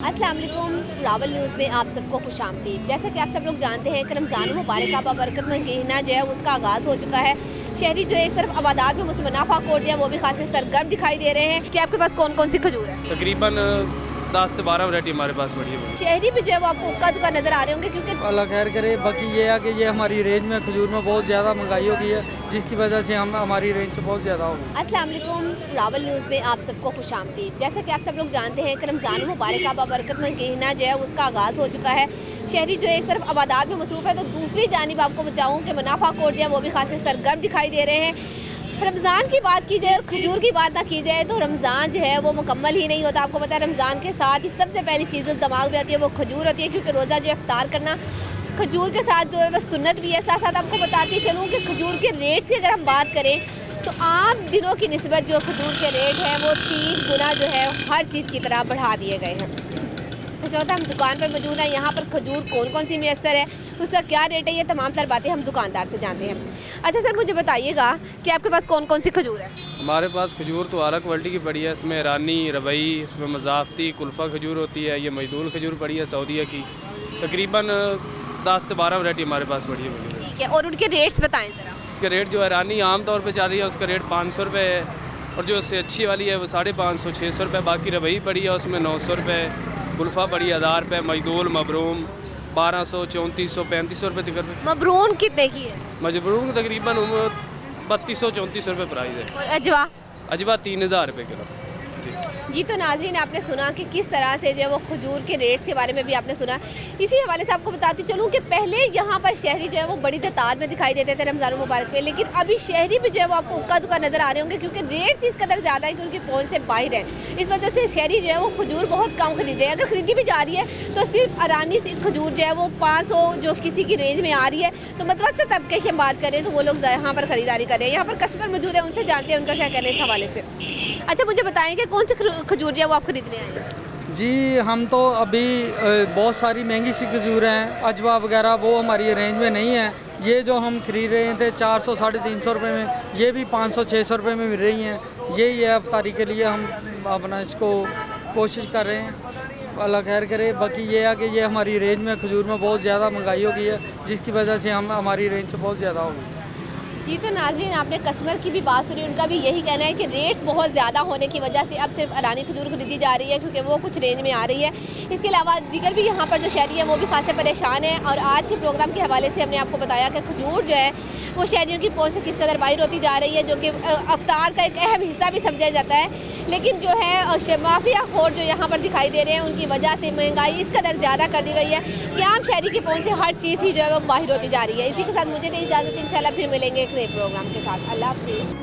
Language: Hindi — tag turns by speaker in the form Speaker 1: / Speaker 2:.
Speaker 1: अस्सलाम वालेकुम, रावल न्यूज़ में आप सबको खुशामदीद। जैसा कि आप सब लोग जानते हैं कि रमज़ान मुबारक का बाबरकत महीना जो है उसका आगाज़ हो चुका है। शहरी जो एक तरफ आबादात में मुनाफा कोट जो है वो भी खासे सरगर्म दिखाई दे रहे हैं कि आपके पास कौन कौन सी खजूर है।
Speaker 2: तकरीबन 10 से 12 वैरायटी हमारे पास पड़ी है।
Speaker 1: शहरी भी जो है वो आपको उक्का दुक्का नज़र आ रहे होंगे क्योंकि
Speaker 3: अल्लाह खैर करे। बाकी ये है कि ये हमारी रेंज में खजूर में बहुत ज़्यादा महंगाई हो गई है, जिसकी वजह से हम हमारी रेंज से बहुत ज़्यादा हो गई।
Speaker 1: अस्सलाम वालेकुम, रावल न्यूज़ में आप सबको खुशामदीद। जैसा कि आप सब लोग जानते हैं कि रमज़ान मुबारक का बाबरकत महीना जो है उसका आगाज़ हो चुका है। शहरी जो एक तरफ आबादात में मसरूफ़ है तो दूसरी जानिब आपको बताऊँ कि मुनाफा कोट जो है वो भी खासे सरगर्म दिखाई दे रहे हैं। रमज़ान की बात की जाए और खजूर की बात ना की जाए तो रमज़ान जो है वो मुकम्मल ही नहीं होता। आपको पता है रमज़ान के साथ ही सबसे पहली चीज़ जो दिमाग में आती है वो खजूर होती है, क्योंकि रोज़ा जो है इफ्तार करना खजूर के साथ जो है वह सुन्नत भी है। साथ साथ आपको बताती चलूँ कि खजूर के रेट्स की अगर हम बात करें तो आम दिनों की निस्बत जो खजूर के रेट हैं वो 3 गुना जो है हर चीज़ की तरह बढ़ा दिए गए हैं। इस वक्त हम दुकान पर मौजूद हैं। यहाँ पर खजूर कौन कौन सी मैसर है, उसका क्या रेट है, ये तमाम तर बातें हम दुकानदार से जानते हैं। अच्छा सर, मुझे बताइएगा कि आपके पास कौन कौन सी खजूर है।
Speaker 2: हमारे पास खजूर तो आला क्वालिटी की पड़ी है। इसमें ईरानी, रबई, इसमें मज़ाफ़ती, कुल्फ़ा खजूर होती है। ये मजदूर खजूर पड़ी है सऊदीया की। तकरीबन 10 से 12 वैरायटी हमारे पास पड़ी है।
Speaker 1: ठीक है, और उनके रेट्स बताएँ ज़रा।
Speaker 2: इसका रेट जो ईरानी आम तौर पर चल रही है उसका रेट 500 रुपये है, और जो उससे अच्छी वाली है वो 550-600 रुपये। बाकी रबई पड़ी है उसमें 900 रुपये, कुल्फ़ा पड़ी 1000 रुपये, मजदूर मबरूम 1200, 3400, 3500 रुपये तक।
Speaker 1: मबरून कितने की है?
Speaker 2: मजबूर तकरीबन 3200-3400 रुपये प्राइस है।
Speaker 1: और अजवा?
Speaker 2: अजवा 3000 रुपये किलो।
Speaker 1: जी तो नाज़रीन, आपने सुना कि किस तरह से जो है वो खजूर के रेट्स के बारे में भी आपने सुना। इसी हवाले से आपको बताती चलूँ कि पहले यहाँ पर शहरी जो है वो बड़ी तादाद में दिखाई देते थे रमज़ान मुबारक में, लेकिन अभी शहरी भी जो है वो आपको उक्का दुक्का नज़र आ रहे होंगे क्योंकि रेट्स इस कदर ज़्यादा है कि उनकी पहुँच से बाहर है। इस वजह से शहरी जो है वो खजूर बहुत कम खरीद रहे हैं। अगर खरीदी भी जा रही है तो सिर्फ ईरानी सी खजूर जो है वो 500 जो किसी की रेंज में आ रही है। तो मतवसत तबके की हम बात करें तो वो लोग यहाँ पर ख़रीदारी कर रहे हैं। यहाँ पर कस्टमर मौजूद है, उनसे जानते हैं उनका क्या कहना है इस हवाले से। अच्छा मुझे बताएं कि कौन सी खजूर जो है वो आप खरीदने आए हैं।
Speaker 3: जी हम तो अभी बहुत सारी महंगी सी खजूर हैं, अजवा वगैरह, वो हमारी रेंज में नहीं है। ये जो हम खरीद रहे थे 400-350 रुपये में, ये भी 500-600 रुपये में मिल रही हैं। यही है अफ्तारी के लिए हम अपना इसको कोशिश कर रहे हैं। अल्लाह खैर करे। बाकी ये है कि ये हमारी रेंज में खजूर में बहुत ज़्यादा महंगाई हो गई है, जिसकी वजह से हम हमारी रेंज से बहुत ज़्यादा हो गई।
Speaker 1: जी तो नाज़रीन, आपने कस्टमर की भी बात सुनी, उनका भी यही कहना है कि रेट्स बहुत ज़्यादा होने की वजह से अब सिर्फ ईरानी खजूर खरीदी जा रही है क्योंकि वो कुछ रेंज में आ रही है। इसके अलावा दीगर भी यहाँ पर जो शहरी है वो भी खासे परेशान है। और आज के प्रोग्राम के हवाले से हमने आपको बताया कि खजूर जो है वो शहरियों की पहुँच से किस कदर बाहर होती जा रही है, जो कि अफ्तार का एक अहम हिस्सा भी समझा जाता है। लेकिन जो है माफिया खोर जो यहाँ पर दिखाई दे रहे हैं उनकी वजह से महंगाई इस कदर ज़्यादा कर दी गई है कि आम शहरी की पहुँच से हर चीज़ ही जो है वो बाहर होती जा रही है। इसी के साथ मुझे नहीं इजाज़त, इंशाल्लाह फिर मिलेंगे एक नए प्रोग्राम के साथ। अल्लाह हाफिज़।